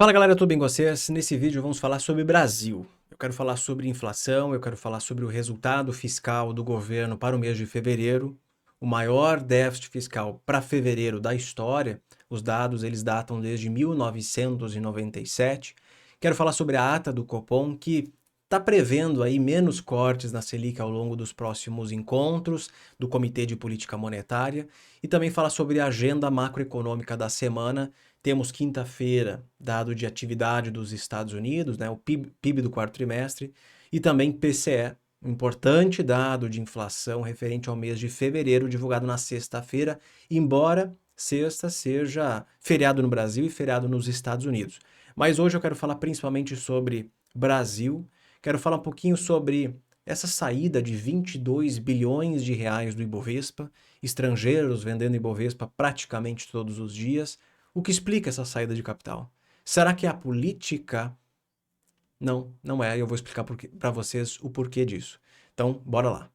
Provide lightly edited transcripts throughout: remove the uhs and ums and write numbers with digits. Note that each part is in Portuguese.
Fala galera, tudo bem com vocês? Nesse vídeo vamos falar sobre Brasil. Eu quero falar sobre inflação, eu quero falar sobre o resultado fiscal do governo para o mês de fevereiro, o maior déficit fiscal para fevereiro da história. Os dados eles datam desde 1997. Quero falar sobre a ata do Copom, que está prevendo aí menos cortes na Selic ao longo dos próximos encontros do Comitê de Política Monetária, e também falar sobre a agenda macroeconômica da semana. Temos quinta-feira, dado de atividade dos Estados Unidos, né, o PIB do quarto trimestre, e também PCE, um importante dado de inflação referente ao mês de fevereiro, divulgado na sexta-feira, embora sexta seja feriado no Brasil e feriado nos Estados Unidos. Mas hoje eu quero falar principalmente sobre Brasil, quero falar um pouquinho sobre essa saída de 22 bilhões de reais do Ibovespa, estrangeiros vendendo Ibovespa praticamente todos os dias. O que explica essa saída de capital? Será que é a política? Não, não é. Eu vou explicar para vocês o porquê disso. Então, bora lá.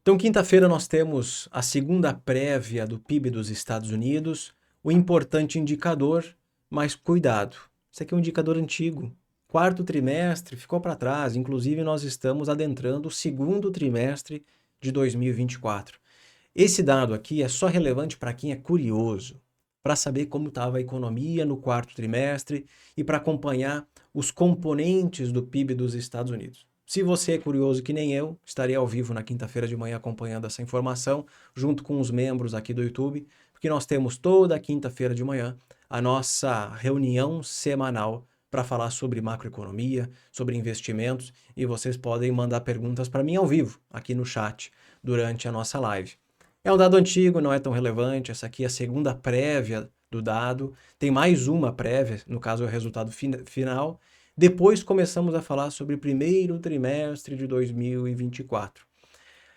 Então, quinta-feira nós temos a segunda prévia do PIB dos Estados Unidos, o importante indicador, mas cuidado, isso aqui é um indicador antigo. Quarto trimestre ficou para trás, inclusive nós estamos adentrando o segundo trimestre de 2024. Esse dado aqui é só relevante para quem é curioso, para saber como estava a economia no quarto trimestre e para acompanhar os componentes do PIB dos Estados Unidos. Se você é curioso que nem eu, estarei ao vivo na quinta-feira de manhã acompanhando essa informação, junto com os membros aqui do YouTube, porque nós temos toda quinta-feira de manhã a nossa reunião semanal para falar sobre macroeconomia, sobre investimentos, e vocês podem mandar perguntas para mim ao vivo, aqui no chat, durante a nossa live. É um dado antigo, não é tão relevante, essa aqui é a segunda prévia do dado, tem mais uma prévia, no caso é o resultado final. Depois começamos a falar sobre o primeiro trimestre de 2024.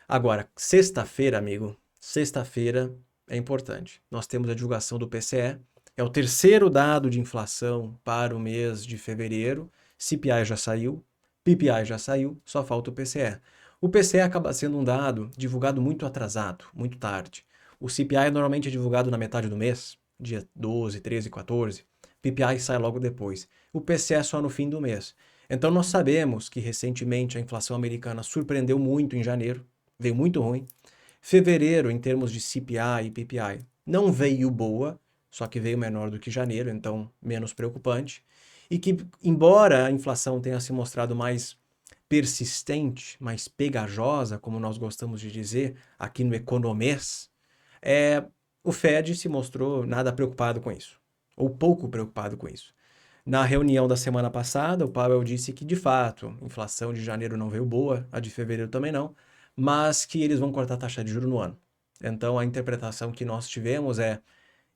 Agora, sexta-feira, amigo, sexta-feira é importante. Nós temos a divulgação do PCE, é o terceiro dado de inflação para o mês de fevereiro. CPI já saiu, PPI já saiu, só falta o PCE. O PCE acaba sendo um dado divulgado muito atrasado, muito tarde. O CPI normalmente é divulgado na metade do mês, dia 12, 13, 14. PPI sai logo depois. O PCE só no fim do mês. Então nós sabemos que recentemente a inflação americana surpreendeu muito em janeiro, veio muito ruim. Fevereiro, em termos de CPI e PPI, não veio boa, só que veio menor do que janeiro, então menos preocupante. E que, embora a inflação tenha se mostrado mais persistente, mais pegajosa, como nós gostamos de dizer aqui no Economês, o Fed se mostrou nada preocupado com isso, ou pouco preocupado com isso. Na reunião da semana passada, o Powell disse que, de fato, a inflação de janeiro não veio boa, a de fevereiro também não, mas que eles vão cortar a taxa de juros no ano. Então, a interpretação que nós tivemos é: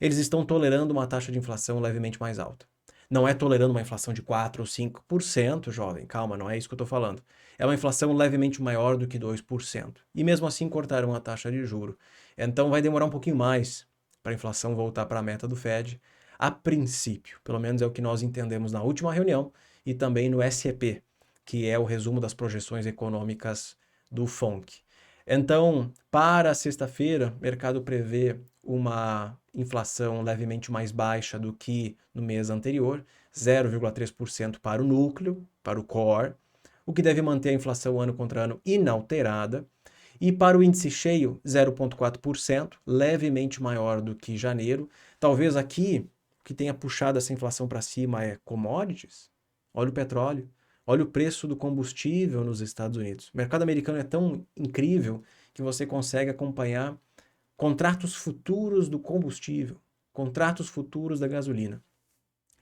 eles estão tolerando uma taxa de inflação levemente mais alta. Não é tolerando uma inflação de 4 ou 5%, jovem, calma, não é isso que eu estou falando. É uma inflação levemente maior do que 2%. E mesmo assim cortaram a taxa de juro. Então vai demorar um pouquinho mais para a inflação voltar para a meta do Fed, a princípio. Pelo menos é o que nós entendemos na última reunião e também no SEP, que é o resumo das projeções econômicas do FONC. Então, para sexta-feira, o mercado prevê uma inflação levemente mais baixa do que no mês anterior, 0,3% para o núcleo, para o core, o que deve manter a inflação ano contra ano inalterada. E para o índice cheio, 0,4%, levemente maior do que janeiro. Talvez aqui o que tenha puxado essa inflação para cima é commodities. Olha o petróleo, olha o preço do combustível nos Estados Unidos. O mercado americano é tão incrível que você consegue acompanhar contratos futuros do combustível, contratos futuros da gasolina.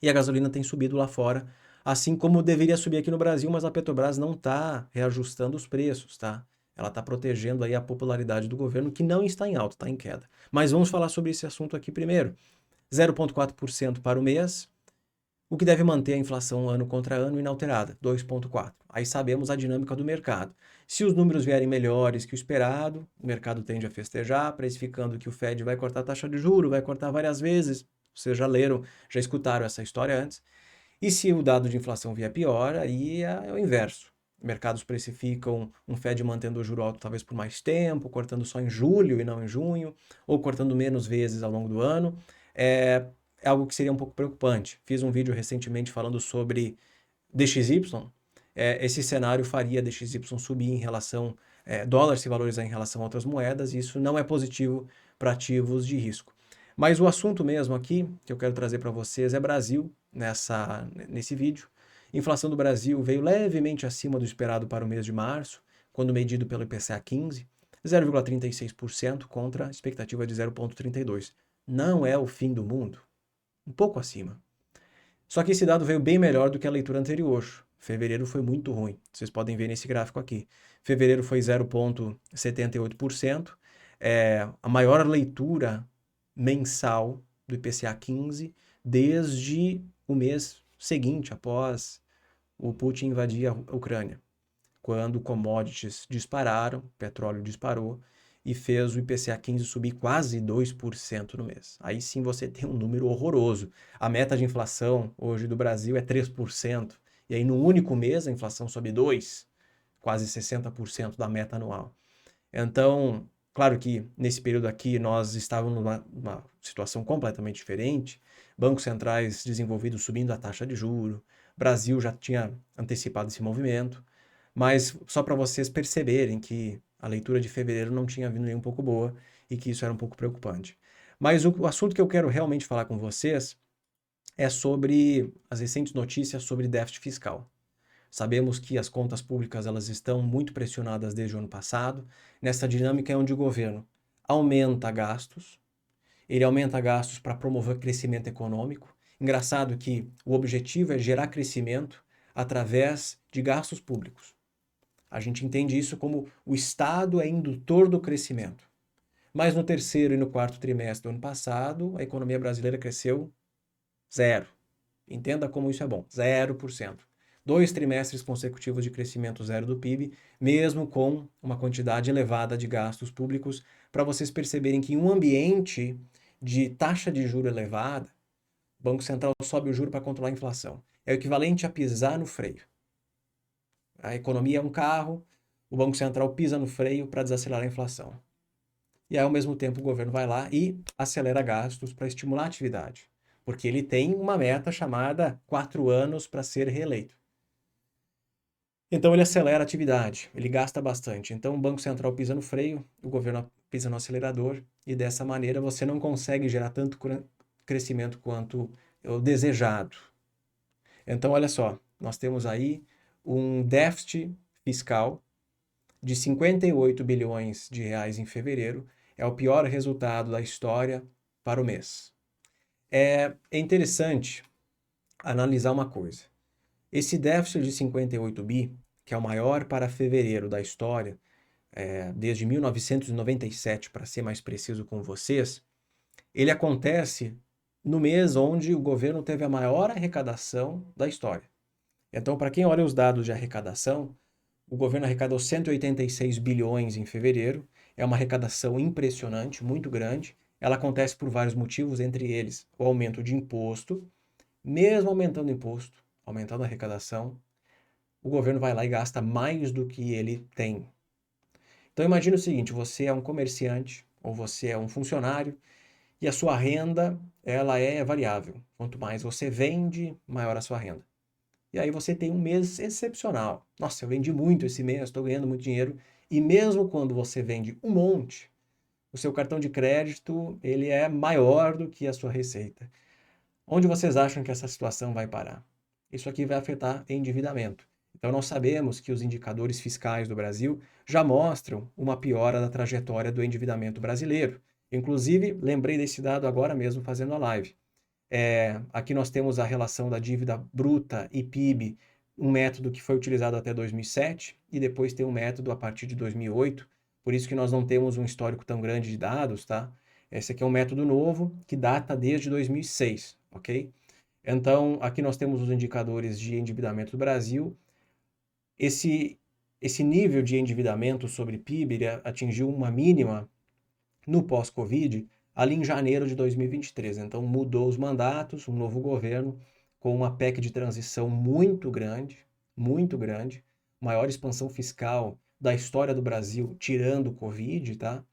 E a gasolina tem subido lá fora, assim como deveria subir aqui no Brasil, mas a Petrobras não está reajustando os preços, tá? Ela está protegendo aí a popularidade do governo, que não está em alta, está em queda. Mas vamos falar sobre esse assunto aqui primeiro. 0,4% para o mês, o que deve manter a inflação ano contra ano inalterada, 2,4%. Aí sabemos a dinâmica do mercado. Se os números vierem melhores que o esperado, o mercado tende a festejar, precificando que o Fed vai cortar a taxa de juros, vai cortar várias vezes. Vocês já leram, já escutaram essa história antes. E se o dado de inflação vier pior, aí é o inverso. mercados precificam um Fed mantendo o juro alto talvez por mais tempo, cortando só em julho e não em junho, ou cortando menos vezes ao longo do ano, é algo que seria um pouco preocupante. Fiz um vídeo recentemente falando sobre DXY. Esse cenário faria DXY subir em relação, dólar se valorizar em relação a outras moedas, e isso não é positivo para ativos de risco. Mas o assunto mesmo aqui que eu quero trazer para vocês é Brasil, nesse vídeo. A inflação do Brasil veio levemente acima do esperado para o mês de março, quando medido pelo IPCA 15, 0,36% contra a expectativa de 0,32%. Não é o fim do mundo, um pouco acima. Só que esse dado veio bem melhor do que a leitura anterior. Fevereiro foi muito ruim. Vocês podem ver nesse gráfico aqui. Fevereiro foi 0,78%. A maior leitura mensal do IPCA 15 desde o mês seguinte, após o Putin invadir a Ucrânia, quando commodities dispararam, petróleo disparou e fez o IPCA 15 subir quase 2% no mês. Aí sim você tem um número horroroso. A meta de inflação hoje do Brasil é 3%, e aí no único mês a inflação sobe 2%, quase 60% da meta anual. Então, claro que nesse período aqui nós estávamos numa situação completamente diferente, bancos centrais desenvolvidos subindo a taxa de juro, Brasil já tinha antecipado esse movimento, mas só para vocês perceberem que a leitura de fevereiro não tinha vindo nem um pouco boa e que isso era um pouco preocupante. Mas o assunto que eu quero realmente falar com vocês é sobre as recentes notícias sobre déficit fiscal. Sabemos que as contas públicas elas estão muito pressionadas desde o ano passado, nessa dinâmica onde o governo aumenta gastos, ele aumenta gastos para promover crescimento econômico. Engraçado que o objetivo é gerar crescimento através de gastos públicos. A gente entende isso como o Estado é indutor do crescimento. Mas no terceiro e no quarto trimestre do ano passado, a economia brasileira cresceu zero. Entenda como isso é bom, 0%. 2 trimestres consecutivos de crescimento zero do PIB, mesmo com uma quantidade elevada de gastos públicos, para vocês perceberem que em um ambiente de taxa de juro elevada, o Banco Central sobe o juro para controlar a inflação. É o equivalente a pisar no freio. A economia é um carro, o Banco Central pisa no freio para desacelerar a inflação. E aí, ao mesmo tempo, o governo vai lá e acelera gastos para estimular a atividade, porque ele tem uma meta chamada 4 anos para ser reeleito. Então ele acelera a atividade, ele gasta bastante. Então o Banco Central pisa no freio, o governo pisa no acelerador, e dessa maneira você não consegue gerar tanto crescimento quanto o desejado. Então olha só, nós temos aí um déficit fiscal de 58 bilhões de reais em fevereiro, é o pior resultado da história para o mês. É interessante analisar uma coisa. Esse déficit de 58 bi, que é o maior para fevereiro da história, desde 1997, para ser mais preciso com vocês, ele acontece no mês onde o governo teve a maior arrecadação da história. Então, para quem olha os dados de arrecadação, o governo arrecadou 186 bilhões em fevereiro, é uma arrecadação impressionante, muito grande. Ela acontece por vários motivos, entre eles o aumento de imposto. Mesmo aumentando o imposto, aumentando a arrecadação, o governo vai lá e gasta mais do que ele tem. Então imagine o seguinte, você é um comerciante ou você é um funcionário e a sua renda ela é variável. Quanto mais você vende, maior a sua renda. E aí você tem um mês excepcional. Nossa, eu vendi muito esse mês, estou ganhando muito dinheiro. E mesmo quando você vende um monte, o seu cartão de crédito ele é maior do que a sua receita. Onde vocês acham que essa situação vai parar? Isso aqui vai afetar endividamento. Então, nós sabemos que os indicadores fiscais do Brasil já mostram uma piora da trajetória do endividamento brasileiro. Inclusive, lembrei desse dado agora mesmo fazendo a live. Aqui nós temos a relação da dívida bruta e PIB, um método que foi utilizado até 2007 e depois tem um método a partir de 2008. Por isso que nós não temos um histórico tão grande de dados, tá? Esse aqui é um método novo que data desde 2006, ok? Então, aqui nós temos os indicadores de endividamento do Brasil. Esse nível de endividamento sobre PIB ele atingiu uma mínima no pós-Covid ali em janeiro de 2023. Então, mudou os mandatos, um novo governo com uma PEC de transição muito grande, maior expansão fiscal da história do Brasil, tirando o Covid, tá?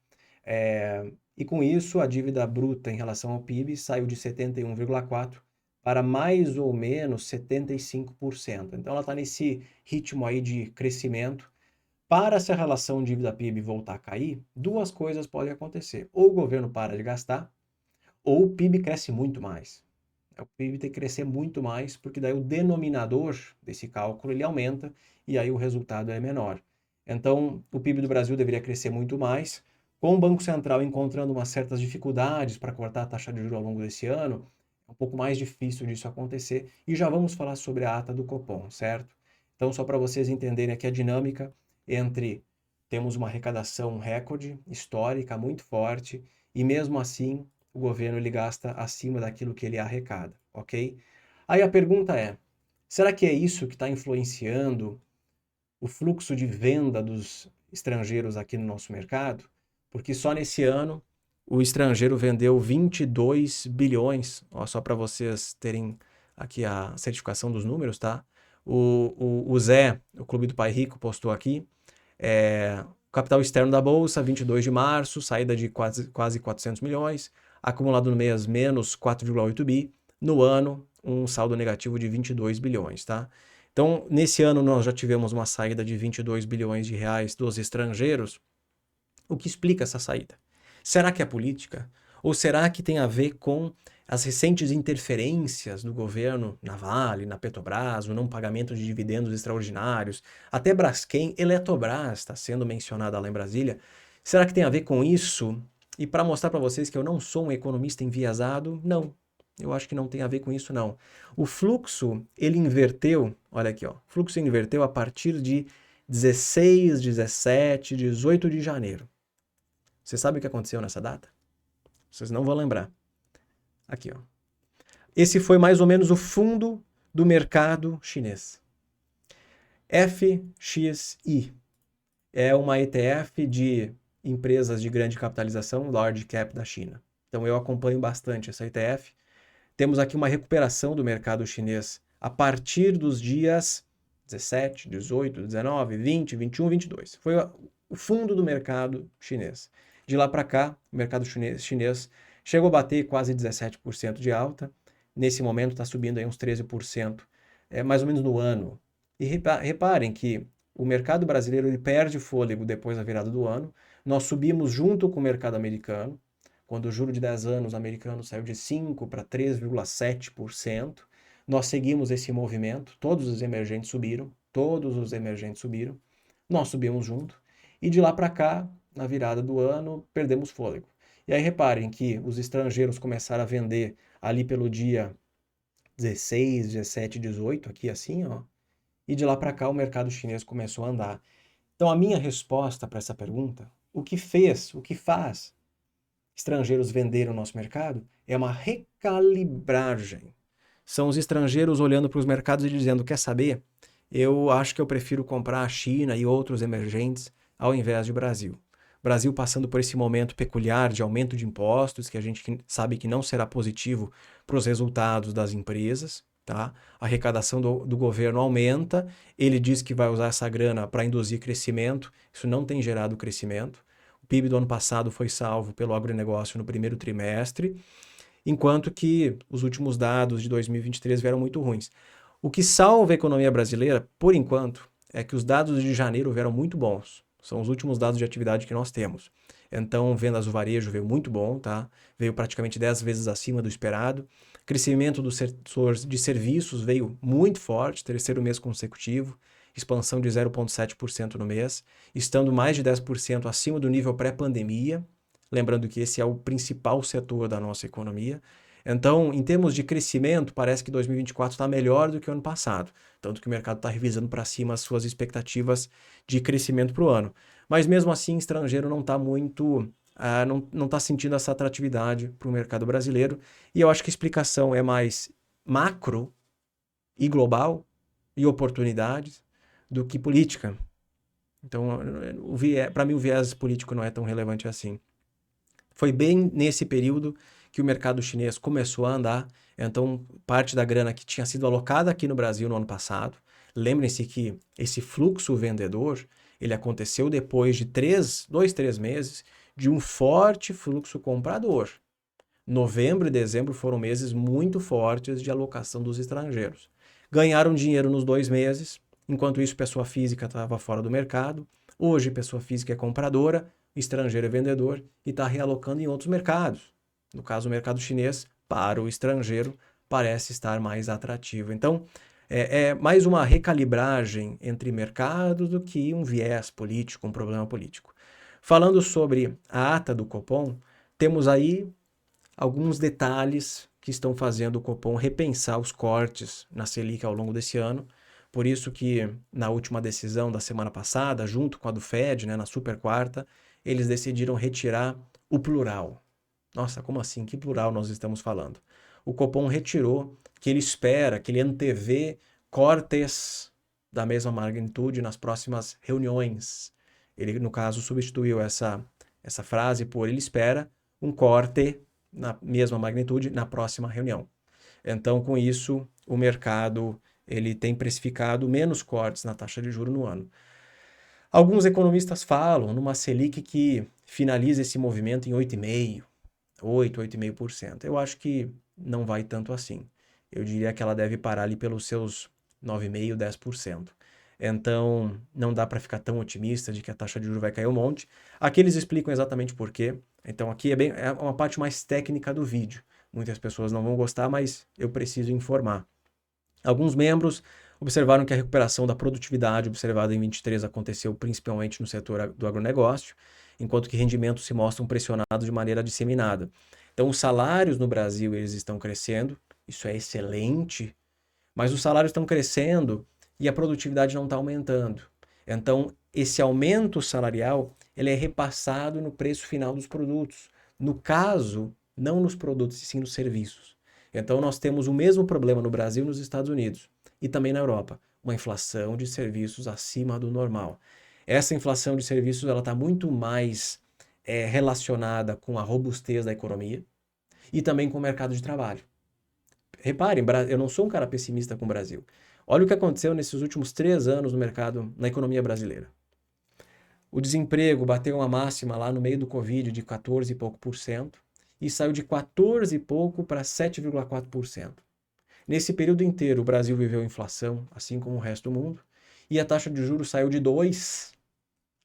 E com isso, a dívida bruta em relação ao PIB saiu de 71,4% para mais ou menos 75%. Então, ela está nesse ritmo aí de crescimento. Para essa relação dívida-PIB voltar a cair, duas coisas podem acontecer. Ou o governo para de gastar, ou o PIB cresce muito mais. O PIB tem que crescer muito mais, porque daí o denominador desse cálculo ele aumenta e aí o resultado é menor. Então, o PIB do Brasil deveria crescer muito mais. Com o Banco Central encontrando umas certas dificuldades para cortar a taxa de juros ao longo desse ano, é um pouco mais difícil disso acontecer. E já vamos falar sobre a ata do Copom, certo? Então, só para vocês entenderem aqui a dinâmica entre temos uma arrecadação recorde, histórica, muito forte, e mesmo assim o governo ele gasta acima daquilo que ele arrecada, ok? Aí a pergunta é, será que é isso que está influenciando o fluxo de venda dos estrangeiros aqui no nosso mercado? Porque só nesse ano o estrangeiro vendeu 22 bilhões, ó, só para vocês terem aqui a certificação dos números, tá? O Zé, o Clube do Pai Rico, postou aqui, capital externo da Bolsa, 22 de março, saída de quase 400 milhões, acumulado no mês menos 4,8 bi, no ano um saldo negativo de 22 bilhões, tá? Então, nesse ano nós já tivemos uma saída de 22 bilhões de reais dos estrangeiros. O que explica essa saída? Será que é política? Ou será que tem a ver com as recentes interferências do governo na Vale, na Petrobras, o não pagamento de dividendos extraordinários, até Braskem, Eletrobras está sendo mencionada lá em Brasília. Será que tem a ver com isso? E para mostrar para vocês que eu não sou um economista enviesado, não. Eu acho que não tem a ver com isso, não. O fluxo, ele inverteu, olha aqui, ó, o fluxo inverteu a partir de 16, 17, 18 de janeiro. Você sabe o que aconteceu nessa data? Vocês não vão lembrar. Aqui, ó. Esse foi mais ou menos o fundo do mercado chinês. FXI é uma ETF de empresas de grande capitalização, large cap da China. Então eu acompanho bastante essa ETF. Temos aqui uma recuperação do mercado chinês a partir dos dias 17, 18, 19, 20, 21, 22. Foi o fundo do mercado chinês. De lá para cá, o mercado chinês chegou a bater quase 17% de alta. Nesse momento está subindo aí uns 13%, mais ou menos no ano. E reparem que o mercado brasileiro ele perde fôlego depois da virada do ano. Nós subimos junto com o mercado americano, quando o juro de 10 anos americano saiu de 5% para 3,7%. Nós seguimos esse movimento, todos os emergentes subiram, nós subimos junto, e de lá para cá, na virada do ano, perdemos fôlego. E aí reparem que os estrangeiros começaram a vender ali pelo dia 16, 17, 18, aqui assim, ó, e de lá para cá o mercado chinês começou a andar. Então a minha resposta para essa pergunta, o que faz estrangeiros venderem o nosso mercado, é uma recalibragem. São os estrangeiros olhando para os mercados e dizendo, quer saber? Eu acho que eu prefiro comprar a China e outros emergentes ao invés de Brasil. Brasil passando por esse momento peculiar de aumento de impostos, que a gente sabe que não será positivo para os resultados das empresas, tá? A arrecadação do governo aumenta, ele diz que vai usar essa grana para induzir crescimento, isso não tem gerado crescimento. O PIB do ano passado foi salvo pelo agronegócio no primeiro trimestre, enquanto que os últimos dados de 2023 vieram muito ruins. O que salva a economia brasileira, por enquanto, é que os dados de janeiro vieram muito bons. São os últimos dados de atividade que nós temos. Então, vendas do varejo veio muito bom, tá? Veio praticamente 10 vezes acima do esperado. Crescimento do setor de serviços veio muito forte, terceiro mês consecutivo, expansão de 0,7% no mês, estando mais de 10% acima do nível pré-pandemia. Lembrando que esse é o principal setor da nossa economia. Então, em termos de crescimento, parece que 2024 está melhor do que o ano passado. Tanto que o mercado está revisando para cima as suas expectativas de crescimento para o ano. Mas mesmo assim, estrangeiro não está muito, não está sentindo essa atratividade para o mercado brasileiro. E eu acho que a explicação é mais macro e global e oportunidades do que política. Então, para mim, o viés político não é tão relevante assim. Foi bem nesse período que o mercado chinês começou a andar, então parte da grana que tinha sido alocada aqui no Brasil no ano passado, Lembrem-se que esse fluxo vendedor, ele aconteceu depois de 2, 3 meses de um forte fluxo comprador. Novembro e dezembro foram meses muito fortes de alocação dos estrangeiros. Ganharam dinheiro nos 2 meses, enquanto isso pessoa física estava fora do mercado. Hoje pessoa física é compradora, estrangeiro é vendedor e está realocando em outros mercados. No caso, o mercado chinês, para o estrangeiro, parece estar mais atrativo. Então, é mais uma recalibragem entre mercados do que um viés político, um problema político. Falando sobre a ata do Copom, temos aí alguns detalhes que estão fazendo o Copom repensar os cortes na Selic ao longo desse ano. Por isso que na última decisão da semana passada, junto com a do Fed, né, na super quarta, eles decidiram retirar o plural. Nossa, como assim? Que plural nós estamos falando? O Copom retirou que ele espera, que ele antevê cortes da mesma magnitude nas próximas reuniões. Ele, no caso, substituiu essa frase por ele espera um corte na mesma magnitude na próxima reunião. Então, com isso, o mercado ele tem precificado menos cortes na taxa de juros no ano. Alguns economistas falam numa Selic que finaliza esse movimento em 8,5%, 8,5%. Eu acho que não vai tanto assim. Eu diria que ela deve parar ali pelos seus 9,5%, 10%. Então, não dá para ficar tão otimista de que a taxa de juros vai cair um monte. Aqui eles explicam exatamente por quê. Então, aqui é uma parte mais técnica do vídeo. Muitas pessoas não vão gostar, mas eu preciso informar. Alguns membros observaram que a recuperação da produtividade observada em 23 aconteceu principalmente no setor do agronegócio, enquanto que rendimentos se mostram pressionados de maneira disseminada. Então, os salários no Brasil eles estão crescendo, isso é excelente, mas os salários estão crescendo e a produtividade não está aumentando. Então, esse aumento salarial ele é repassado no preço final dos produtos. No caso, não nos produtos, e sim nos serviços. Então, nós temos o mesmo problema no Brasil e nos Estados Unidos e também na Europa, uma inflação de serviços acima do normal. Essa inflação de serviços ela está muito mais relacionada com a robustez da economia e também com o mercado de trabalho. Reparem, eu não sou um cara pessimista com o Brasil. Olha o que aconteceu nesses últimos 3 anos no mercado, na economia brasileira. O desemprego bateu uma máxima lá no meio do Covid de 14 e pouco por cento e saiu de 14 e pouco para 7,4%. Nesse período inteiro, o Brasil viveu inflação, assim como o resto do mundo, e a taxa de juros saiu de 2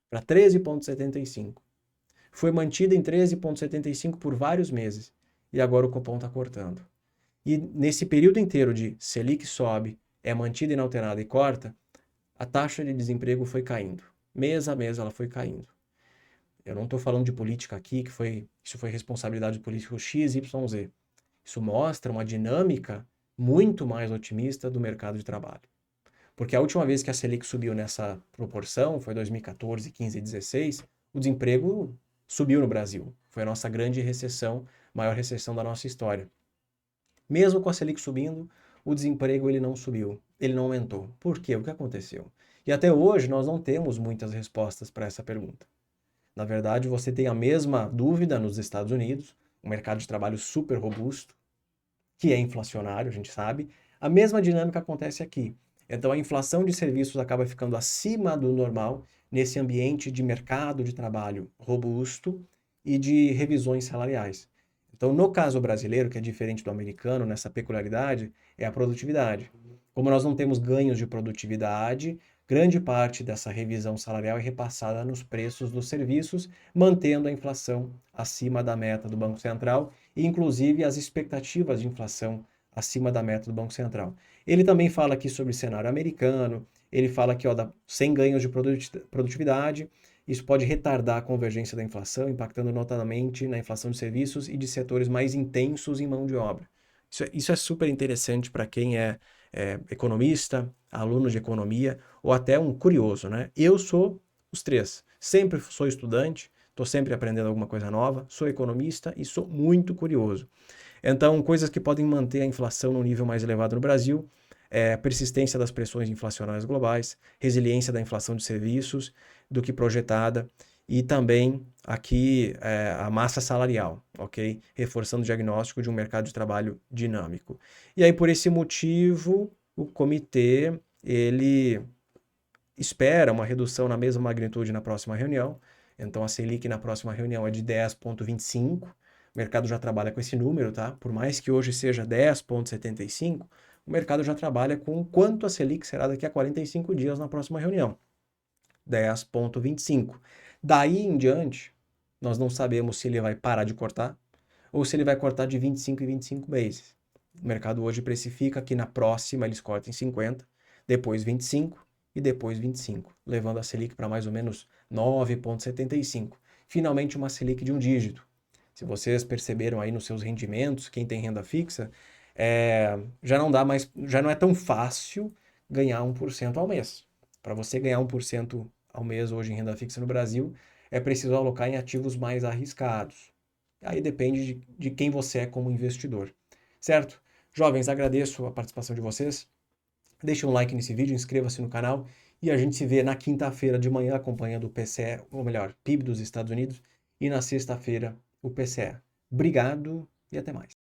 para 13,75. Foi mantida em 13,75 por vários meses, e agora o Copom está cortando. E nesse período inteiro de Selic sobe, é mantida inalterada e corta, a taxa de desemprego foi caindo. Mês a mês ela foi caindo. Eu não estou falando de política aqui, isso foi responsabilidade do político X, Y, Z. Isso mostra uma dinâmica muito mais otimista do mercado de trabalho. Porque a última vez que a Selic subiu nessa proporção, foi 2014, 15 e 16, o desemprego subiu no Brasil. Foi a nossa grande recessão, maior recessão da nossa história. Mesmo com a Selic subindo, o desemprego ele não subiu, ele não aumentou. Por quê? O que aconteceu? E até hoje nós não temos muitas respostas para essa pergunta. Na verdade, você tem a mesma dúvida nos Estados Unidos, um mercado de trabalho super robusto, que é inflacionário, a gente sabe. A mesma dinâmica acontece aqui. Então, a inflação de serviços acaba ficando acima do normal nesse ambiente de mercado de trabalho robusto e de revisões salariais. Então, no caso brasileiro, que é diferente do americano, nessa peculiaridade, é a produtividade. Como nós não temos ganhos de produtividade, grande parte dessa revisão salarial é repassada nos preços dos serviços, mantendo a inflação acima da meta do Banco Central e, inclusive, as expectativas de inflação acima da meta do Banco Central. Ele também fala aqui sobre o cenário americano, ele fala aqui sem ganhos de produtividade, isso pode retardar a convergência da inflação, impactando notadamente na inflação de serviços e de setores mais intensos em mão de obra. Isso é super interessante para quem é economista, aluno de economia ou até um curioso, né? Eu sou os três. Sempre sou estudante, estou sempre aprendendo alguma coisa nova, sou economista e sou muito curioso. Então, coisas que podem manter a inflação no nível mais elevado no Brasil, persistência das pressões inflacionárias globais, resiliência da inflação de serviços do que projetada e também aqui a massa salarial, ok? Reforçando o diagnóstico de um mercado de trabalho dinâmico. E aí, por esse motivo, o comitê ele espera uma redução na mesma magnitude na próxima reunião. Então a Selic na próxima reunião é de 10,25. O mercado já trabalha com esse número, tá? Por mais que hoje seja 10,75, o mercado já trabalha com quanto a Selic será daqui a 45 dias na próxima reunião. 10,25. Daí em diante, nós não sabemos se ele vai parar de cortar ou se ele vai cortar de 25 em 25 meses. O mercado hoje precifica que na próxima eles cortem 50, depois 25 e depois 25, levando a Selic para mais ou menos 9,75. Finalmente uma Selic de um dígito. Se vocês perceberam aí nos seus rendimentos, quem tem renda fixa, já não dá mais, já não é tão fácil ganhar 1% ao mês. Para você ganhar 1% ao mês hoje em renda fixa no Brasil, é preciso alocar em ativos mais arriscados. Aí depende de quem você é como investidor, certo? Jovens, agradeço a participação de vocês. Deixe um like nesse vídeo, inscreva-se no canal e a gente se vê na quinta-feira de manhã acompanhando o PCE, ou melhor, PIB dos Estados Unidos, e na sexta-feira o PCE. Obrigado e até mais.